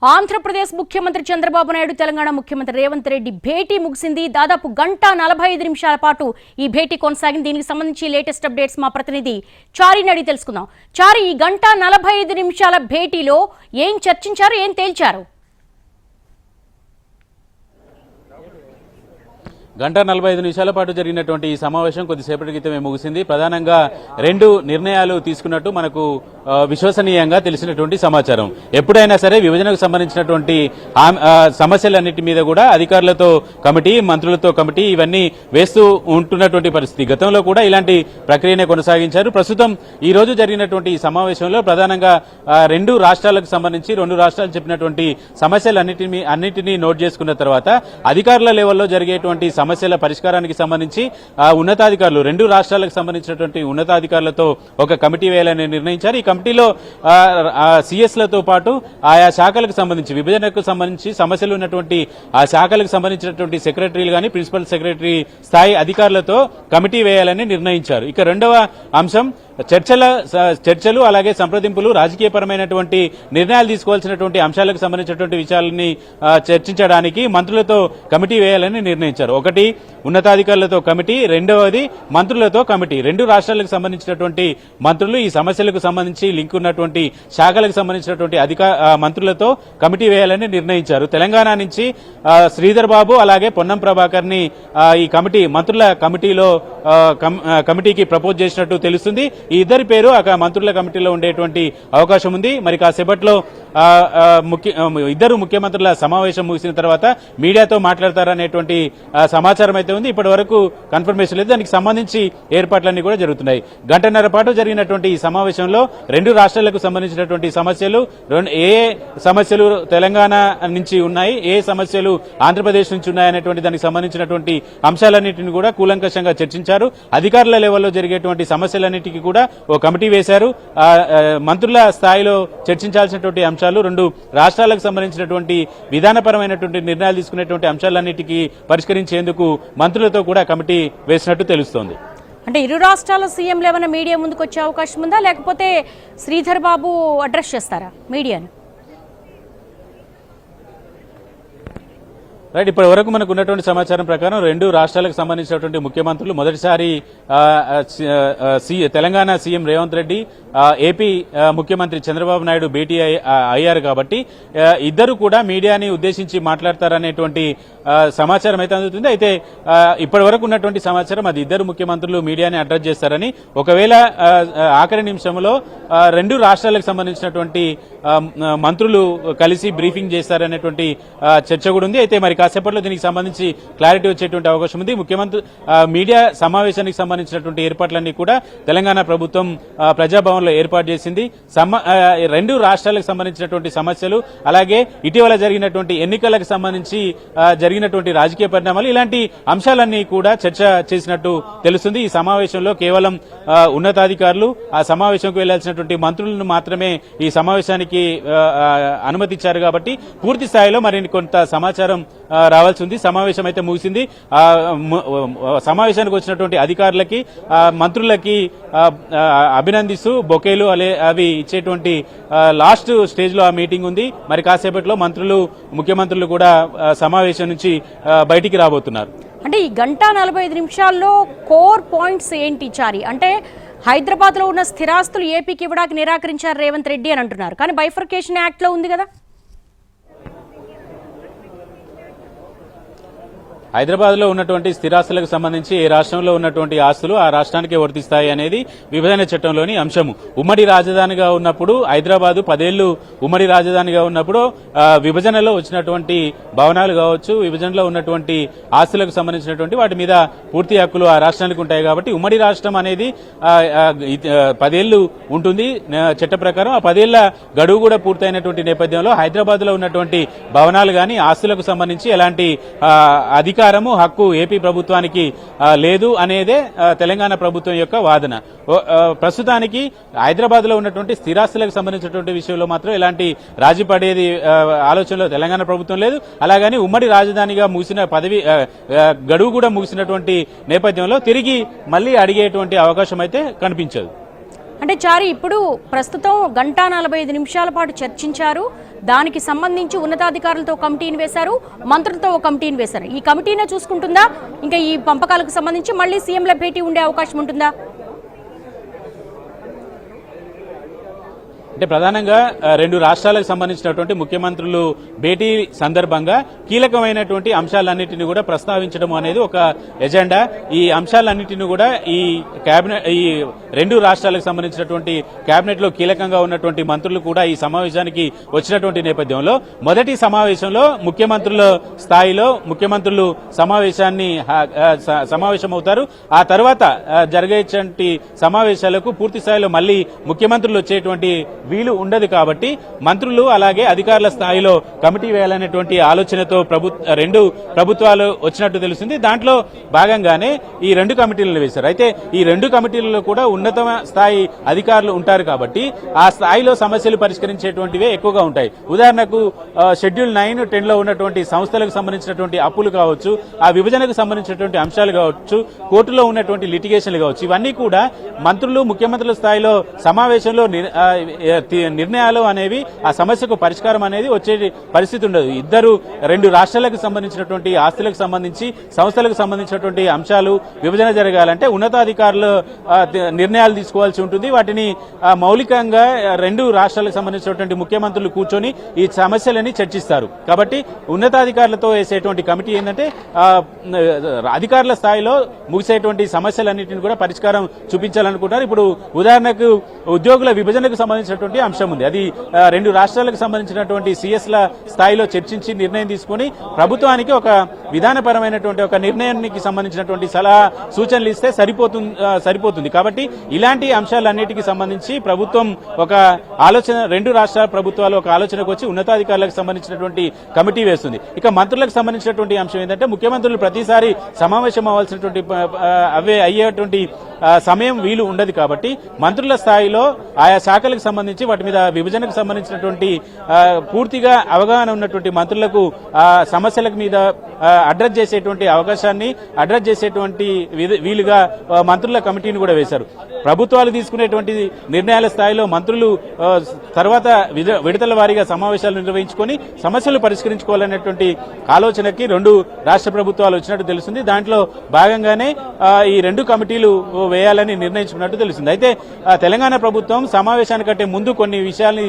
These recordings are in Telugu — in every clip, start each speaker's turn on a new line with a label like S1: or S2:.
S1: ఆంధ్రప్రదేశ్ ముఖ్యమంత్రి చంద్రబాబు నాయుడు తెలంగాణ ముఖ్యమంత్రి రేవంత్ రెడ్డి భేటీ ముగిసింది. దాదాపు గంట 45 నిమిషాల పాటు ఈ భేటీ కొనసాగింది. దీనికి సంబంధించి లేటెస్ట్ అప్డేట్స్ మా ప్రతినిధి చారిని అడిగి తెలుసుకుందాం. చారి, ఈ గంట 45 నిమిషాల భేటీలో ఏం చర్చించారు, ఏం తేల్చారు?
S2: గంట 45 నిమిషాల పాటు జరిగినటువంటి ఈ సమావేశం కొద్దిసేపటి క్రితమే ముగిసింది. ప్రధానంగా రెండు నిర్ణయాలు తీసుకున్నట్టు మనకు విశ్వసనీయంగా తెలిసినటువంటి సమాచారం. ఎప్పుడైనా సరే విభజనకు సంబంధించినటువంటి సమస్యలన్నిటి మీద కూడా అధికారులతో కమిటీ, మంత్రులతో కమిటీ ఇవన్నీ వేస్తూ ఉంటున్నటువంటి పరిస్థితి. గతంలో కూడా ఇలాంటి ప్రక్రియనే కొనసాగించారు. ప్రస్తుతం ఈ రోజు జరిగినటువంటి ఈ సమావేశంలో ప్రధానంగా రెండు రాష్ట్రాలకు సంబంధించి రెండు రాష్ట్రాలు చెప్పినటువంటి సమస్యలన్నిటినీ నోట్ చేసుకున్న తర్వాత అధికారుల లెవెల్లో జరిగేటువంటి సమస్యల పరిష్కారానికి సంబంధించి ఉన్నతాధికారులు రెండు రాష్ట్రాలకు సంబంధించినటువంటి ఉన్నతాధికారులతో ఒక కమిటీ వేయాలని నిర్ణయించారు. ఈ కమిటీలో సిఎస్లతో పాటు ఆయా శాఖలకు సంబంధించి విభజనకు సంబంధించి సమస్యలు ఉన్నటువంటి ఆ శాఖలకు సంబంధించినటువంటి సెక్రటరీలు కానీ ప్రిన్సిపల్ సెక్రటరీ స్థాయి అధికారులతో కమిటీ వేయాలని నిర్ణయించారు. ఇక రెండవ అంశం చర్చలు అలాగే సంప్రదింపులు, రాజకీయపరమైనటువంటి నిర్ణయాలు తీసుకోవాల్సినటువంటి అంశాలకు సంబంధించినటువంటి విషయాలని చర్చించడానికి మంత్రులతో కమిటీ వేయాలని నిర్ణయించారు. ఒకటి ఉన్నతాధికారులతో కమిటీ, రెండవది మంత్రులతో కమిటీ. రెండు రాష్ట్రాలకు సంబంధించినటువంటి మంత్రులు ఈ సమస్యలకు సంబంధించి లింక్ ఉన్నటువంటి శాఖలకు సంబంధించినటువంటి మంత్రులతో కమిటీ వేయాలని నిర్ణయించారు. తెలంగాణ నుంచి శ్రీధర్ బాబు అలాగే పొన్నం ప్రభాకర్ ని ఈ కమిటీ మంత్రుల కమిటీకి ప్రపోజ్ చేసినట్టు తెలుస్తుంది. ఈ ఇద్దరి పేరు మంత్రుల కమిటీలో ఉండేటువంటి అవకాశం ఉంది. మరి కాసేపట్లో ఇద్దరు ముఖ్యమంత్రుల సమావేశం ముగిసిన తర్వాత మీడియాతో మాట్లాడతారనేటువంటి సమాచారం అయితే ఉంది. ఇప్పటి వరకు కన్ఫర్మేషన్ లేదు. దానికి సంబంధించి ఏర్పాట్లన్నీ కూడా జరుగుతున్నాయి. గంటన్నర పాటు జరిగినటువంటి ఈ సమావేశంలో రెండు రాష్ట్రాలకు సంబంధించినటువంటి సమస్యలు, ఏ సమస్యలు తెలంగాణ నుంచి ఉన్నాయి, ఏ సమస్యలు ఆంధ్రప్రదేశ్ నుంచి ఉన్నాయనేటువంటి దానికి సంబంధించినటువంటి అంశాలన్నింటినీ కూడా కూలంకషంగా చర్చించారు. అధికారుల లెవెల్లో జరిగేటువంటి సమస్యలన్నింటికి కూడా ఓ కమిటీ వేశారు. మంత్రుల స్థాయిలో చర్చించాల్సినటువంటి అంశాలు, రెండు రాష్ట్రాలకు సంబంధించినటువంటి విధానపరమైనటువంటి నిర్ణయాలు తీసుకునేటువంటి అంశాలన్నిటికీ పరిష్కరించేందుకు మంత్రులతో కూడా కమిటీ వేసినట్టు తెలుస్తోంది.
S1: అంటే ఇరు రాష్ట్రాల సీఎంలు ఏమైనా మీడియా ముందుకు వచ్చే అవకాశం ఉందా, లేకపోతే శ్రీధర్ బాబు అడ్రస్ చేస్తారా మీడియాను?
S2: రైట్, ఇప్పటి వరకు మనకు ఉన్నటువంటి సమాచారం ప్రకారం రెండు రాష్ట్రాలకు సంబంధించినటువంటి ముఖ్యమంత్రులు మొదటిసారి తెలంగాణ సీఎం రేవంత్ రెడ్డి, ఏపీ ముఖ్యమంత్రి చంద్రబాబు నాయుడు భేటీ అయ్యారు కాబట్టి ఇద్దరు కూడా మీడియాని ఉద్దేశించి మాట్లాడతారనేటువంటి సమాచారం అయితే అందుతుంది. అయితే ఇప్పటి వరకు ఉన్నటువంటి సమాచారం అది ఇద్దరు ముఖ్యమంత్రులు మీడియాని అడ్రస్ చేస్తారని, ఒకవేళ ఆఖరి నిమిషంలో రెండు రాష్ట్రాలకు సంబంధించినటువంటి మంత్రులు కలిసి బ్రీఫింగ్ చేస్తారనేటువంటి చర్చ కూడా ఉంది. అయితే మరి కాసేపట్లో దీనికి సంబంధించి క్లారిటీ వచ్చేటువంటి అవకాశం ఉంది. ముఖ్యమంత్రి మీడియా సమావేశానికి సంబంధించినటువంటి ఏర్పాట్లన్నీ కూడా తెలంగాణ ప్రభుత్వం ప్రజాభవన్లో ఏర్పాటు చేసింది. రెండు రాష్ట్రాలకు సంబంధించినటువంటి సమస్యలు, అలాగే ఇటీవల జరిగినటువంటి ఎన్నికలకు సంబంధించి జరిగినటువంటి రాజకీయ పరిణామాలు, ఇలాంటి అంశాలన్నీ కూడా చర్చ చేసినట్టు తెలుస్తుంది. ఈ సమావేశంలో కేవలం ఉన్నతాధికారులు, ఆ సమావేశంకు వెళ్లాల్సినటువంటి మంత్రులను మాత్రమే ఈ సమావేశానికి అనుమతించారు కాబట్టి పూర్తి స్థాయిలో మరి కొంత సమాచారం రావాల్సి ఉంది. సమావేశం అయితే ముగిసింది. సమావేశానికి వచ్చినటువంటి అధికారులకి, మంత్రులకి అభినందిస్తూ బొకేలు అవి ఇచ్చేటువంటి లాస్ట్ స్టేజ్ లో ఆ మీటింగ్ ఉంది. మరి కాసేపట్లో ముఖ్యమంత్రులు కూడా సమావేశం నుంచి బయటికి రాబోతున్నారు.
S1: అంటే ఈ గంట 45 నిమిషాల్లో కోర్ పాయింట్స్ ఏంటి చారి? అంటే హైదరాబాద్ లో ఉన్న స్థిరాస్తులు ఏపీకి ఇవ్వడానికి నిరాకరించారు రేవంత్ రెడ్డి అని అంటున్నారు. కానీ బైఫర్కేషన్ యాక్ట్ లో ఉంది కదా.
S2: హైదరాబాద్ లో ఉన్నటువంటి స్థిరాస్తులకు సంబంధించి ఏ రాష్ట్రంలో ఉన్నటువంటి ఆస్తులు ఆ రాష్ట్రానికే వర్తిస్తాయి అనేది విభజన చట్టంలోని అంశము. ఉమ్మడి రాజధానిగా ఉన్నప్పుడు హైదరాబాద్ 10 ఏళ్లు ఉమ్మడి రాజధానిగా ఉన్నప్పుడు విభజనలో వచ్చినటువంటి భవనాలు కావచ్చు, విభజనలో ఉన్నటువంటి ఆస్తులకు సంబంధించినటువంటి వాటి మీద పూర్తి హక్కులు ఆ రాష్ట్రానికి ఉంటాయి. కాబట్టి ఉమ్మడి రాష్ట్రం అనేది 10 ఏళ్లు ఉంటుంది చట్ట ప్రకారం. ఆ 10 ఏళ్ల గడువు కూడా పూర్తయినటువంటి నేపథ్యంలో హైదరాబాద్ లో ఉన్నటువంటి భవనాలు గాని ఆస్తులకు సంబంధించి ఎలాంటి హక్కు ఏపీ ప్రభుత్వానికి లేదు అనేదే తెలంగాణ ప్రభుత్వం యొక్క వాదన. ప్రస్తుతానికి హైదరాబాద్ లో ఉన్నటువంటి స్థిరాస్తులకు సంబంధించినటువంటి విషయంలో మాత్రం ఎలాంటి రాజీ పడేది ఆలోచనలో తెలంగాణ ప్రభుత్వం లేదు. అలాగని ఉమ్మడి రాజధానిగా ముగిసిన గడువు కూడా ముగిసినటువంటి నేపథ్యంలో తిరిగి మళ్లీ అడిగేటువంటి అవకాశం అయితే కనిపించదు.
S1: అంటే చారి ఇప్పుడు ప్రస్తుతం గంట 45 నిమిషాల పాటు చర్చించారు. దానికి సంబంధించి ఉన్నతాధికారులతో కమిటీని వేశారు, మంత్రులతో ఒక కమిటీని వేశారు. ఈ కమిటీనే చూసుకుంటుందా? ఇంకా ఈ పంపకాలకు సంబంధించి మళ్ళీ సీఎంల భేటీ ఉండే అవకాశం ఉంటుందా?
S2: అంటే ప్రధానంగా రెండు రాష్ట్రాలకు సంబంధించినటువంటి ముఖ్యమంత్రులు భేటీ సందర్భంగా కీలకమైనటువంటి అంశాలన్నింటినీ కూడా ప్రస్తావించడం అనేది ఒక ఎజెండా. ఈ అంశాలన్నింటినీ కూడా ఈ రెండు రాష్ట్రాలకు సంబంధించినటువంటి కేబినెట్ లో కీలకంగా ఉన్నటువంటి మంత్రులు కూడా ఈ సమావేశానికి వచ్చినటువంటి నేపథ్యంలో మొదటి సమావేశంలో ముఖ్యమంత్రుల స్థాయిలో ముఖ్యమంత్రులు సమావేశమవుతారు. ఆ తర్వాత జరిగేటువంటి సమావేశాలకు పూర్తి స్థాయిలో మళ్లీ ముఖ్యమంత్రులు వచ్చేటువంటి వీలు ఉండదు. కాబట్టి మంత్రులు అలాగే అధికారుల స్థాయిలో కమిటీ వేయాలనేటువంటి ఆలోచనతో రెండు ప్రభుత్వాలు వచ్చినట్టు తెలుస్తుంది. దాంట్లో భాగంగానే ఈ రెండు కమిటీలను వేశారు. అయితే ఈ రెండు కమిటీలలో కూడా ఉన్నత స్థాయి అధికారులు ఉంటారు కాబట్టి ఆ స్థాయిలో సమస్యలు పరిష్కరించేటువంటివే ఎక్కువగా ఉంటాయి. ఉదాహరణకు షెడ్యూల్ 9, 10 లో ఉన్నటువంటి సంస్థలకు సంబంధించినటువంటి అప్పులు కావచ్చు, ఆ విభజనకు సంబంధించినటువంటి అంశాలు కావచ్చు, కోర్టులో ఉన్నటువంటి లిటిగేషన్లు కావచ్చు, ఇవన్నీ కూడా మంత్రులు ముఖ్యమంత్రుల స్థాయిలో సమావేశంలో నిర్ణయాలు అనేవి ఆ సమస్యకు పరిష్కారం అనేది వచ్చే పరిస్థితి ఉండదు. రెండు రాష్ట్రాలకు సంబంధించినటువంటి ఆస్తులకు సంబంధించి సంస్థలకు సంబంధించినటువంటి అంశాలు విభజన జరగాలంటే ఉన్నతాధికారులు నిర్ణయాలు తీసుకోవాల్సి ఉంటుంది. వాటిని మౌలికంగా రెండు రాష్ట్రాలకు సంబంధించినటువంటి ముఖ్యమంత్రులు కూర్చొని ఈ సమస్యలని చర్చిస్తారు. కాబట్టి ఉన్నతాధికారులతో వేసేటువంటి కమిటీ ఏంటంటే అధికారుల స్థాయిలో ముగిసేటువంటి సమస్యలన్నింటినీ కూడా పరిష్కారం చూపించాలనుకుంటారు. ఇప్పుడు ఉదాహరణకు ఉద్యోగుల విభజనకు సంబంధించినటువంటి అంశం ఉంది. అది రెండు రాష్ట్రాలకు సంబంధించినటువంటి సిఎస్ల స్థాయిలో చర్చించి నిర్ణయం తీసుకుని ప్రభుత్వానికి ఒక విధానపరమైనటువంటి ఒక నిర్ణయానికి సంబంధించినటువంటి సలహా సూచనలు ఇస్తే సరిపోతుంది. కాబట్టి ఇలాంటి అంశాలన్నిటికీ సంబంధించి ప్రభుత్వం ఒక ఆలోచన, రెండు రాష్ట్రాల ప్రభుత్వాలు ఒక ఆలోచనకు వచ్చి ఉన్నతాధికారులకు సంబంధించినటువంటి కమిటీ వేస్తుంది. ఇక మంత్రులకు సంబంధించినటువంటి అంశం ఏంటంటే ముఖ్యమంత్రులు ప్రతిసారి సమావేశం అవ్వాల్సినటువంటి అయ్యేటువంటి సమయం వీలు ఉండదు. కాబట్టి మంత్రుల స్థాయిలో ఆయా శాఖలకు సంబంధించి వాటి మీద విభజనకు సంబంధించినటువంటి పూర్తిగా అవగాహన ఉన్నటువంటి మంత్రులకు సమస్యల మీద అడ్రస్ చేసేటువంటి అవకాశాన్ని అడ్రస్ చేసేటువంటి వీలుగా మంత్రుల కమిటీని కూడా వేశారు. ప్రభుత్వాలు తీసుకునేటువంటి నిర్ణయాల స్థాయిలో మంత్రులు తర్వాత విడతల వారీగా సమావేశాలు నిర్వహించుకొని సమస్యలు పరిష్కరించుకోవాలనేటువంటి ఆలోచనకి రెండు రాష్ట్ర ప్రభుత్వాలు వచ్చినట్టు తెలుస్తుంది. దాంట్లో భాగంగానే ఈ రెండు కమిటీలు వేయాలని నిర్ణయించుకున్నట్టు తెలుస్తుంది. అయితే తెలంగాణ ప్రభుత్వం సమావేశానికంటే ముందు కొన్ని విషయాల్ని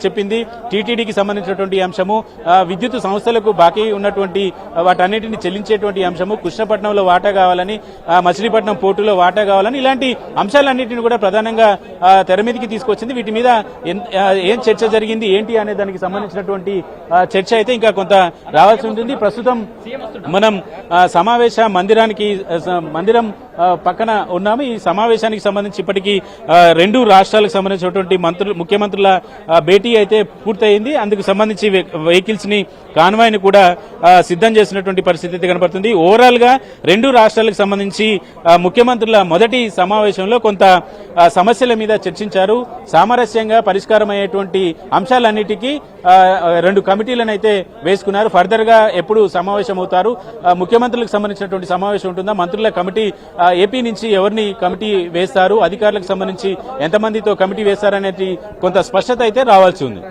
S2: చెప్పింది. టీటీడీకి సంబంధించినటువంటి అంశము, విద్యుత్ సంస్థలకు బాకీ ఉన్నటువంటి వాటన్నిటిని చెల్లించేటువంటి అంశము, కృష్ణపట్నంలో వాటా కావాలని, మచిలీపట్నం పోర్టులో వాటా కావాలని, ఇలాంటి అంశాలన్నింటినీ కూడా ప్రధానంగా తెర మీదకి తీసుకొచ్చింది. వీటి మీద ఏం చర్చ జరిగింది ఏంటి అనే దానికి సంబంధించినటువంటి చర్చ అయితే ఇంకా కొంత రావాల్సి ఉంటుంది. ప్రస్తుతం మనం సమావేశ మందిరం పక్కన ఉన్నాము. ఈ సమావేశానికి సంబంధించి ఇప్పటికీ రెండు రాష్ట్రాలకు సంబంధించినటువంటి ముఖ్యమంత్రుల భేటీ అయితే పూర్తయింది. అందుకు సంబంధించి వెహికల్స్ ని, కాన్వాయ్ ని కూడా సిద్ధం చేసినటువంటి పరిస్థితి కనబడుతుంది. ఓవరాల్ గా రెండు రాష్ట్రాలకు సంబంధించి ముఖ్యమంత్రుల మొదటి సమావేశంలో కొంత సమస్యల మీద చర్చించారు. సామరస్యంగా పరిష్కారం అయ్యేటువంటి అంశాలన్నిటికీ రెండు కమిటీలను అయితే వేసుకున్నారు. ఫర్దర్ గా ఎప్పుడు సమావేశం అవుతారు, ముఖ్యమంత్రులకు సంబంధించినటువంటి సమావేశం ఉంటుందా, మంత్రుల కమిటీ ఏపీ నుంచి ఎవరిని కమిటీ వేస్తారు, అధికారులకు సంబంధించి ఎంతమందితో కమిటీ వేస్తారనేది కొంత స్పష్టత అయితే రావాల్సి ఉంది.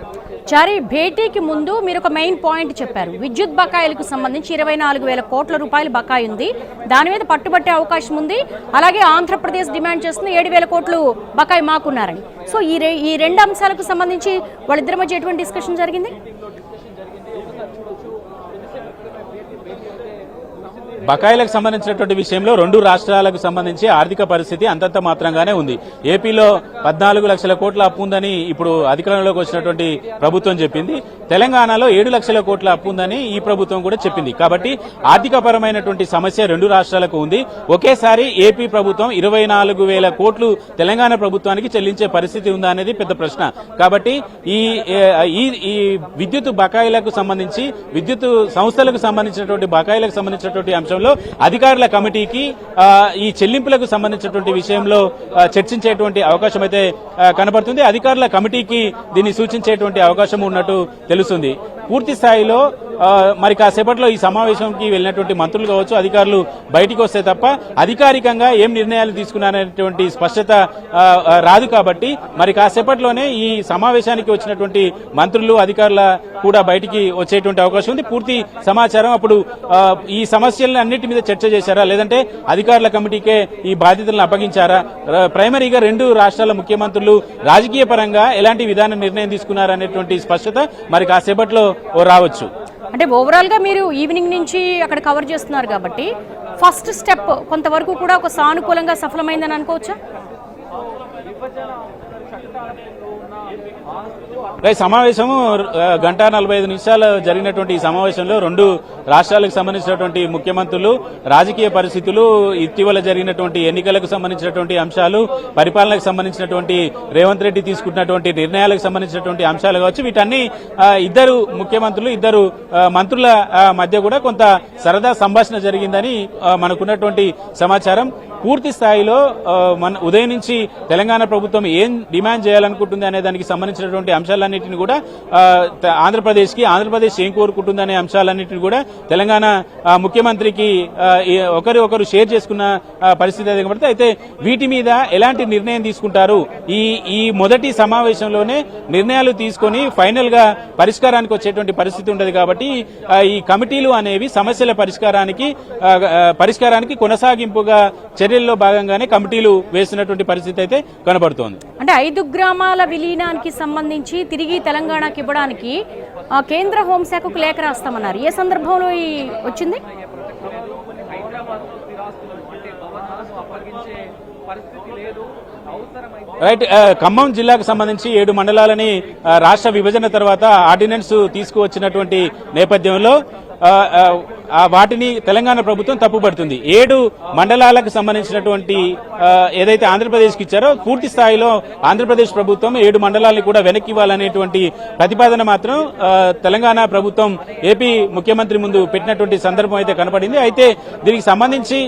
S1: చారి, భేటీకి ముందు మీరు ఒక మెయిన్ పాయింట్ చెప్పారు. విద్యుత్ బకాయిలకు సంబంధించి 24,000 కోట్ల రూపాయలు బకాయి ఉంది, దాని మీద పట్టుబట్టే అవకాశం ఉంది. అలాగే ఆంధ్రప్రదేశ్ డిమాండ్ చేస్తున్న 7,000 కోట్లు బకాయి మాకున్నారని. సో ఈ రెండు అంశాలకు సంబంధించి వాళ్ళిద్దరి మధ్య ఎటువంటి డిస్కషన్ జరిగింది?
S2: బకాయిలకు సంబంధించినటువంటి విషయంలో రెండు రాష్ట్రాలకు సంబంధించి ఆర్థిక పరిస్థితి అంతంత మాత్రంగానే ఉంది. ఏపీలో 14 లక్షల కోట్ల అప్పు ఉందని ఇప్పుడు అధికారంలోకి వచ్చినటువంటి ప్రభుత్వం చెప్పింది. తెలంగాణలో 7 లక్షల కోట్ల అప్పు ఉందని ఈ ప్రభుత్వం కూడా చెప్పింది. కాబట్టి ఆర్థిక పరమైనటువంటి సమస్య రెండు రాష్ట్రాలకు ఉంది. ఒకేసారి ఏపీ ప్రభుత్వం 24,000 కోట్లు తెలంగాణ ప్రభుత్వానికి చెల్లించే పరిస్థితి ఉందా అనేది పెద్ద ప్రశ్న. కాబట్టి ఈ విద్యుత్ బకాయిలకు సంబంధించి, విద్యుత్ సంస్థలకు సంబంధించినటువంటి బకాయిలకు సంబంధించినటువంటి అంశంలో అధికారుల కమిటీకి ఈ చెల్లింపులకు సంబంధించినటువంటి విషయంలో చర్చించేటువంటి అవకాశం అయితే కనబడుతుంది. అధికారుల కమిటీకి దీన్ని సూచించేటువంటి అవకాశం ఉన్నట్టు తెలుస్తుంది. పూర్తి స్థాయిలో మరి కాసేపట్లో ఈ సమావేశంకి వెళ్ళినటువంటి మంత్రులు కావచ్చు, అధికారులు బయటికి వస్తే తప్ప అధికారికంగా ఏం నిర్ణయాలు తీసుకున్నారనేటువంటి స్పష్టత రాదు. కాబట్టి మరి కాసేపట్లోనే ఈ సమావేశానికి వచ్చినటువంటి మంత్రులు, అధికారుల కూడా బయటికి వచ్చేటువంటి అవకాశం ఉంది. పూర్తి సమాచారం అప్పుడు ఈ సమస్యలను అన్నిటి మీద చర్చ చేశారా, లేదంటే అధికారుల కమిటీకే ఈ బాధ్యతలను అప్పగించారా, ప్రైమరీగా రెండు రాష్ట్రాల ముఖ్యమంత్రులు రాజకీయ పరంగా ఎలాంటి విధాన నిర్ణయం తీసుకున్నారనేటువంటి స్పష్టత మరి కాసేపట్లో రావచ్చు.
S1: అంటే ఓవరాల్ గా మీరు ఈవినింగ్ నుంచి అక్కడ కవర్ చేస్తున్నారు కాబట్టి ఫస్ట్ స్టెప్ కొంతవరకు కూడా ఒక సానుకూలంగా సఫలమైందని అనుకోవచ్చా?
S2: సమావేశము 1:45 జరిగినటువంటి ఈ సమావేశంలో రెండు రాష్ట్రాలకు సంబంధించినటువంటి ముఖ్యమంత్రులు, రాజకీయ పరిస్థితులు, ఇటీవల జరిగినటువంటి ఎన్నికలకు సంబంధించినటువంటి అంశాలు, పరిపాలనకు సంబంధించినటువంటి రేవంత్ రెడ్డి తీసుకుంటున్నటువంటి నిర్ణయాలకు సంబంధించినటువంటి అంశాలు కావచ్చు, వీటన్ని ఇద్దరు ముఖ్యమంత్రులు, ఇద్దరు మంత్రుల మధ్య కూడా కొంత సరదా సంభాషణ జరిగిందని మనకున్నటువంటి సమాచారం. పూర్తి స్థాయిలో మన ఉదయం నుంచి తెలంగాణ ప్రభుత్వం ఏం డిమాండ్ చేయాలనుకుంటుంది అనే దానికి సంబంధించినటువంటి అంశాలన్నింటినీ కూడా ఆంధ్రప్రదేశ్ ఏం కోరుకుంటుంది అనే అంశాలన్నింటినీ కూడా తెలంగాణ ముఖ్యమంత్రికి ఒకరు షేర్ చేసుకున్న పరిస్థితి అది కాబట్టి, అయితే వీటి మీద ఎలాంటి నిర్ణయం తీసుకుంటారు, ఈ మొదటి సమావేశంలోనే నిర్ణయాలు తీసుకొని ఫైనల్ గా పరిష్కారానికి వచ్చేటువంటి పరిస్థితి ఉండదు. కాబట్టి ఈ కమిటీలు అనేవి సమస్యల పరిష్కారానికి కొనసాగింపుగా చర్యల్లో భాగంగానే కమిటీలు వేసినటువంటి పరిస్థితి అయితే కనబడుతోంది.
S1: అంటే 5 గ్రామాల విలీనానికి సంబంధించి తిరిగి తెలంగాణకి ఇవ్వడానికి కేంద్ర హోంశాఖకు లేఖ రాస్తామన్నారు. ఏ సందర్భంలో వచ్చింది?
S2: రైట్. ఖమ్మం జిల్లాకు సంబంధించి 7 మండలాలని రాష్ట్ర విభజన తర్వాత ఆర్డినెన్స్ తీసుకువచ్చినటువంటి నేపథ్యంలో వాటిని తెలంగాణ ప్రభుత్వం తప్పుపడుతుంది. 7 మండలాలకు సంబంధించినటువంటి ఏదైతే ఆంధ్రప్రదేశ్కి ఇచ్చారో పూర్తి స్థాయిలో ఆంధ్రప్రదేశ్ ప్రభుత్వం 7 మండలాన్ని కూడా వెనక్కి ఇవ్వాలనేటువంటి ప్రతిపాదన మాత్రం తెలంగాణ ప్రభుత్వం ఏపీ ముఖ్యమంత్రి ముందు పెట్టినటువంటి సందర్భం అయితే కనపడింది. అయితే దీనికి సంబంధించి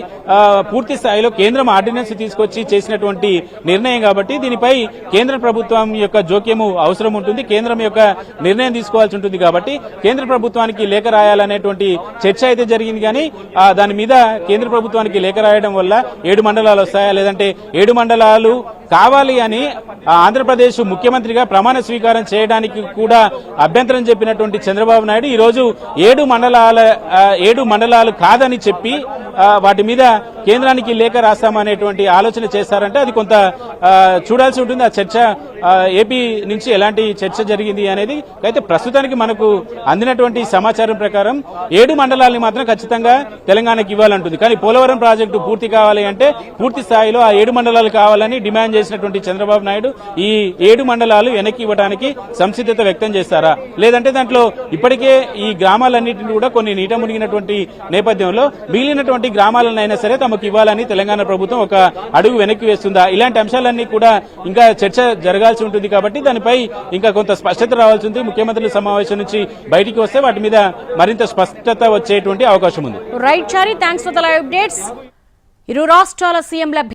S2: పూర్తి స్థాయిలో కేంద్రం ఆర్డినెన్స్ తీసుకొచ్చి చేసినటువంటి నిర్ణయం కాబట్టి దీనిపై కేంద్ర ప్రభుత్వం యొక్క జోక్యము అవసరం ఉంటుంది, కేంద్రం యొక్క నిర్ణయం తీసుకోవాల్సి ఉంటుంది. కాబట్టి కేంద్ర ప్రభుత్వానికి లేఖ రాయాలనేటువంటి చర్చ అయితే జరిగింది. కానీ దాని మీద కేంద్ర ప్రభుత్వానికి లేఖ రాయడం వల్ల 7 మండలాలు వస్తాయా, లేదంటే 7 మండలాలు కావాలి అని ఆంధ్రప్రదేశ్ ముఖ్యమంత్రిగా ప్రమాణ స్వీకారం చేయడానికి కూడా అభ్యంతరం చెప్పినటువంటి చంద్రబాబు నాయుడు ఈ రోజు 7 మండలాలు కాదని చెప్పి వాటి మీద కేంద్రానికి లేఖ రాస్తామనేటువంటి ఆలోచన చేస్తారంటే అది కొంత చూడాల్సి ఉంటుంది. ఆ చర్చ ఏపీ నుంచి ఎలాంటి చర్చ జరిగింది అనేది అయితే ప్రస్తుతానికి మనకు అందినటువంటి సమాచారం ప్రకారం 7 మండలాలని మాత్రం ఖచ్చితంగా తెలంగాణకి ఇవ్వాలంటుంది. కానీ పోలవరం ప్రాజెక్టు పూర్తి కావాలి అంటే పూర్తి స్థాయిలో ఆ 7 మండలాలు కావాలని డిమాండ్ చేసినటువంటి చంద్రబాబు నాయుడు ఈ 7 మండలాలు వెనక్కి ఇవ్వడానికి సంసిద్ధత వ్యక్తం చేస్తారా, లేదంటే దాంట్లో ఇప్పటికే ఈ గ్రామాలన్నింటినీ కూడా కొన్ని నీట మునిగినటువంటి నేపథ్యంలో మిగిలినటువంటి గ్రామాలనైనా సరే తమకు ఇవ్వాలని తెలంగాణ ప్రభుత్వం ఒక అడుగు వెనక్కి వేస్తుందా, ఇలాంటి అంశాలన్నీ కూడా ఇంకా చర్చ జరగాల్సి ఉంటుంది. కాబట్టి దానిపై ఇంకా కొంత స్పష్టత రావాల్సి ఉంది. ముఖ్యమంత్రుల సమావేశం నుంచి బయటికి వస్తే వాటి మీద మరింత స్పష్టత వచ్చేటువంటి అవకాశం ఉంది.
S1: Right Chari, thanks for the live updates. ఇరు రాష్ట్రాల సీఎంల